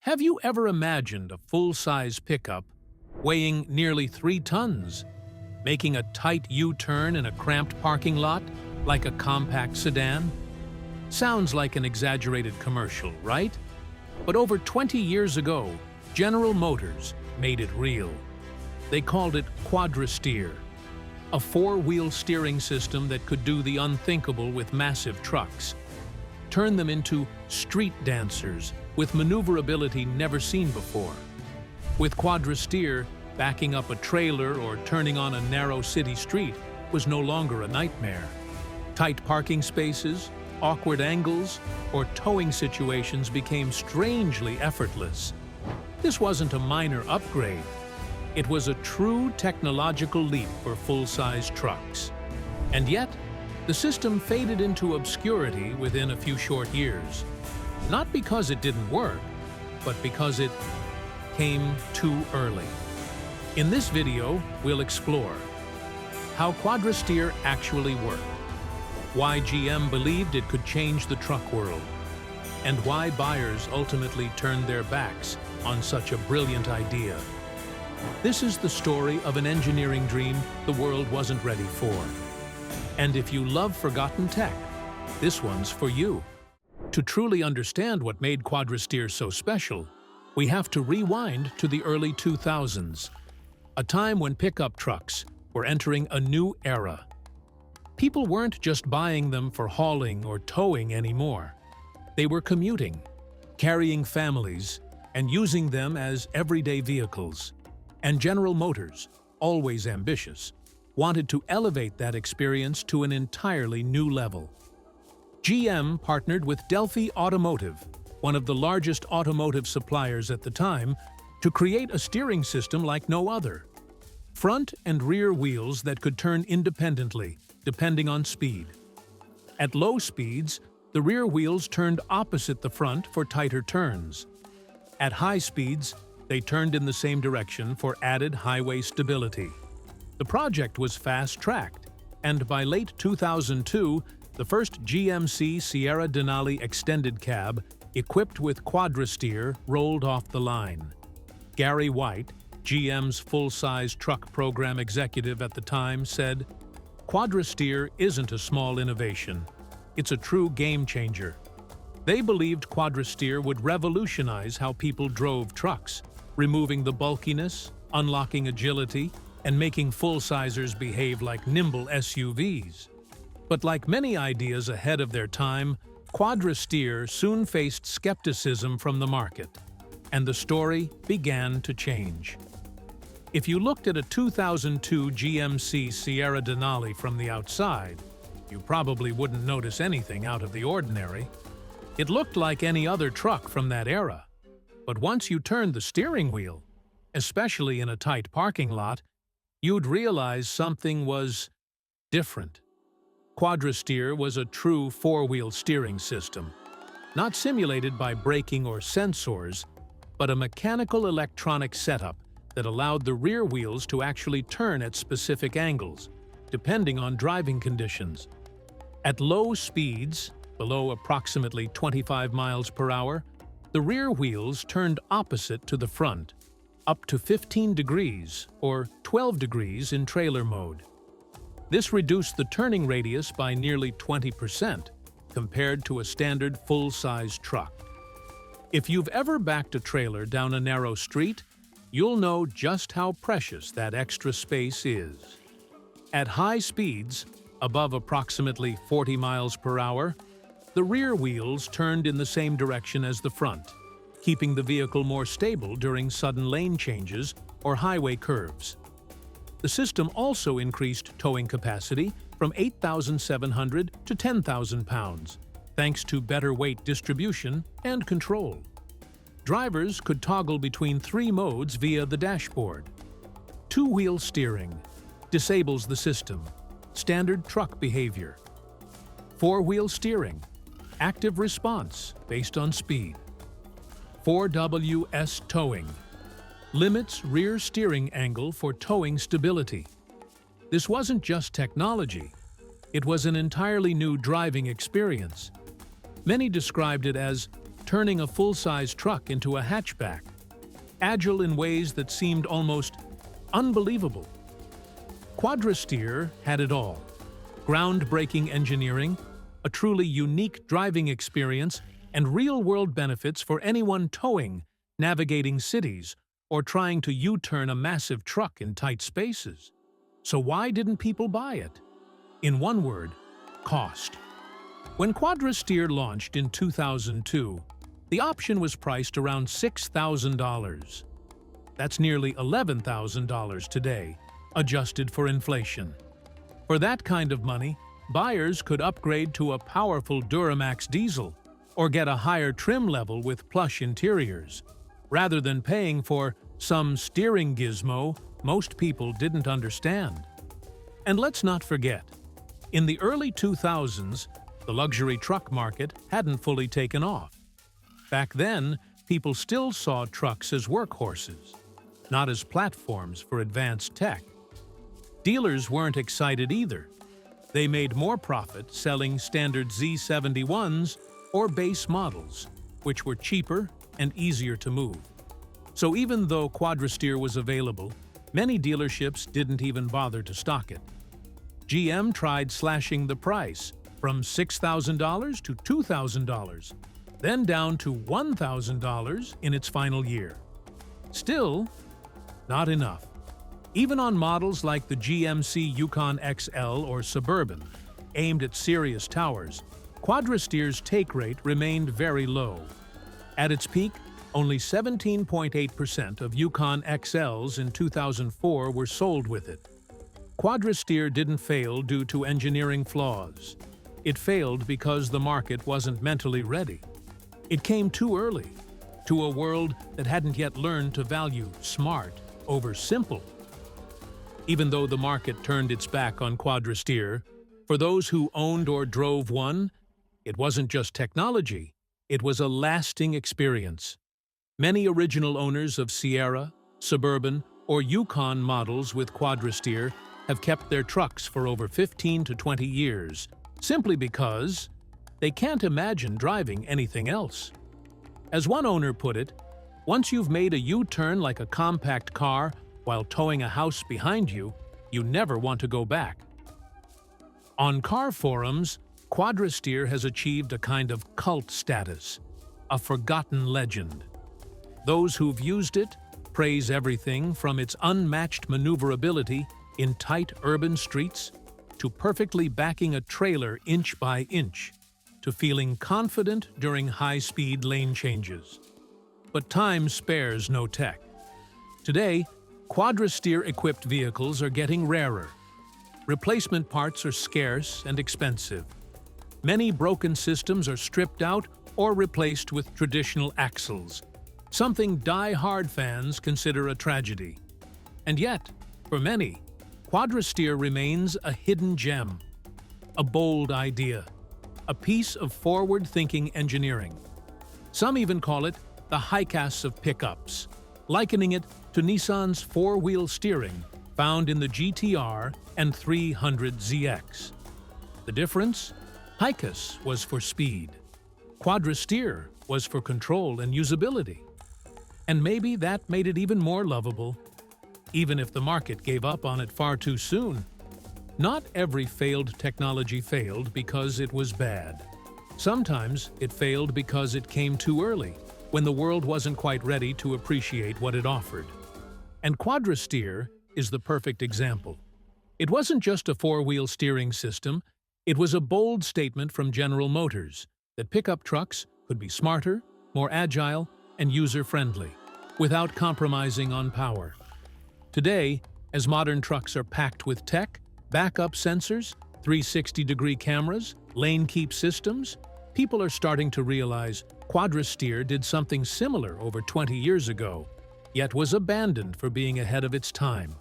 Have you ever imagined a full-size pickup weighing nearly 3 tons, making a tight U-turn in a cramped parking lot like a compact sedan? Sounds like an exaggerated commercial, right? But over 20 years ago, General Motors made it real. They called it Quadrasteer, a 4-wheel steering system that could do the unthinkable with massive trucks, turn them into street dancers with maneuverability never seen before. With Quadrasteer, backing up a trailer or turning on a narrow city street was no longer a nightmare. Tight parking spaces, awkward angles, or towing situations became strangely effortless. This wasn't a minor upgrade. It was a true technological leap for full-size trucks. And yet, the system faded into obscurity within a few short years. Not because it didn't work, but because it came too early. In this video, we'll explore how Quadrasteer actually worked, why GM believed it could change the truck world, and why buyers ultimately turned their backs on such a brilliant idea. This is the story of an engineering dream the world wasn't ready for. And if you love forgotten tech, this one's for you. To truly understand what made Quadrasteer so special, we have to rewind to the early 2000s, a time when pickup trucks were entering a new era. People weren't just buying them for hauling or towing anymore. They were commuting, carrying families, and using them as everyday vehicles. And General Motors, always ambitious, wanted to elevate that experience to an entirely new level. GM partnered with Delphi Automotive, one of the largest automotive suppliers at the time, to create a steering system like no other. Front and rear wheels that could turn independently, depending on speed. At low speeds, the rear wheels turned opposite the front for tighter turns. At high speeds, they turned in the same direction for added highway stability. The project was fast-tracked, and by late 2002, the first GMC Sierra Denali extended cab, equipped with Quadrasteer, rolled off the line. Gary White, GM's full-size truck program executive at the time, said, "Quadrasteer isn't a small innovation. It's a true game-changer." They believed Quadrasteer would revolutionize how people drove trucks, removing the bulkiness, unlocking agility, and making full-sizers behave like nimble SUVs. But like many ideas ahead of their time, Quadrasteer soon faced skepticism from the market, and the story began to change. If you looked at a 2002 GMC Sierra Denali from the outside, you probably wouldn't notice anything out of the ordinary. It looked like any other truck from that era. But once you turned the steering wheel, especially in a tight parking lot, you'd realize something was different. Quadrasteer was a true 4-wheel steering system, not simulated by braking or sensors, but a mechanical electronic setup that allowed the rear wheels to actually turn at specific angles, depending on driving conditions. At low speeds, below approximately 25 miles per hour, the rear wheels turned opposite to the front, up to 15 degrees or 12 degrees in trailer mode. This reduced the turning radius by nearly 20% compared to a standard full-size truck. If you've ever backed a trailer down a narrow street, you'll know just how precious that extra space is. At high speeds, above approximately 40 miles per hour, the rear wheels turned in the same direction as the front, keeping the vehicle more stable during sudden lane changes or highway curves. The system also increased towing capacity from 8,700 to 10,000 pounds, thanks to better weight distribution and control. Drivers could toggle between 3 modes via the dashboard. 2-wheel steering disables the system, standard truck behavior. 4-wheel steering, active response based on speed. 4WS towing, limits rear steering angle for towing stability. This wasn't just technology, it was an entirely new driving experience. Many described it as turning a full-size truck into a hatchback, agile in ways that seemed almost unbelievable. Quadrasteer had it all: groundbreaking engineering, a truly unique driving experience, and real-world benefits for anyone towing, navigating cities, or trying to U-turn a massive truck in tight spaces. So why didn't people buy it? In one word, cost. When Quadrasteer launched in 2002, the option was priced around $6,000. That's nearly $11,000 today, adjusted for inflation. For that kind of money, buyers could upgrade to a powerful Duramax diesel or get a higher trim level with plush interiors, rather than paying for some steering gizmo most people didn't understand. And let's not forget, in the early 2000s, the luxury truck market hadn't fully taken off. Back then, people still saw trucks as workhorses, not as platforms for advanced tech. Dealers weren't excited either. They made more profit selling standard Z71s or base models, which were cheaper and easier to move. So even though Quadrasteer was available, many dealerships didn't even bother to stock it. GM tried slashing the price from $6,000 to $2,000, then down to $1,000 in its final year. Still, not enough. Even on models like the GMC Yukon XL or Suburban, aimed at serious towers, Quadrasteer's take rate remained very low. At its peak, only 17.8% of Yukon XLs in 2004 were sold with it. Quadrasteer didn't fail due to engineering flaws. It failed because the market wasn't mentally ready. It came too early, to a world that hadn't yet learned to value smart over simple. Even though the market turned its back on Quadrasteer, for those who owned or drove one, it wasn't just technology, it was a lasting experience. Many original owners of Sierra, Suburban, or Yukon models with Quadrasteer have kept their trucks for over 15 to 20 years, simply because they can't imagine driving anything else. As one owner put it, once you've made a U-turn like a compact car while towing a house behind you, you never want to go back. On car forums, Quadrasteer has achieved a kind of cult status, a forgotten legend. Those who've used it praise everything from its unmatched maneuverability in tight urban streets, to perfectly backing a trailer inch by inch, to feeling confident during high-speed lane changes. But time spares no tech. Today, Quadrasteer-equipped vehicles are getting rarer. Replacement parts are scarce and expensive. Many broken systems are stripped out or replaced with traditional axles, something die-hard fans consider a tragedy. And yet, for many, Quadrasteer remains a hidden gem, a bold idea, a piece of forward-thinking engineering. Some even call it the Hikas of pickups, likening it to Nissan's four-wheel steering found in the GTR and 300ZX. The difference? Hikas was for speed. Quadrasteer was for control and usability. And maybe that made it even more lovable, even if the market gave up on it far too soon. Not every failed technology failed because it was bad. Sometimes it failed because it came too early, when the world wasn't quite ready to appreciate what it offered. And Quadrasteer is the perfect example. It wasn't just a four-wheel steering system, it was a bold statement from General Motors that pickup trucks could be smarter, more agile, and user-friendly, without compromising on power. Today, as modern trucks are packed with tech, backup sensors, 360-degree cameras, lane keep systems, people are starting to realize Quadrasteer did something similar over 20 years ago, yet was abandoned for being ahead of its time.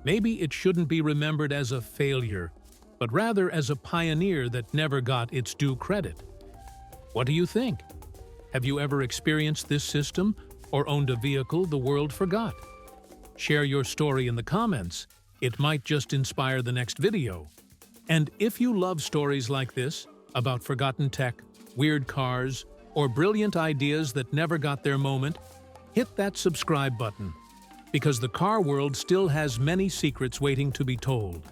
Maybe it shouldn't be remembered as a failure, but rather as a pioneer that never got its due credit. What do you think? Have you ever experienced this system or owned a vehicle the world forgot? Share your story in the comments. It might just inspire the next video. And if you love stories like this, about forgotten tech, weird cars, or brilliant ideas that never got their moment, hit that subscribe button, because the car world still has many secrets waiting to be told.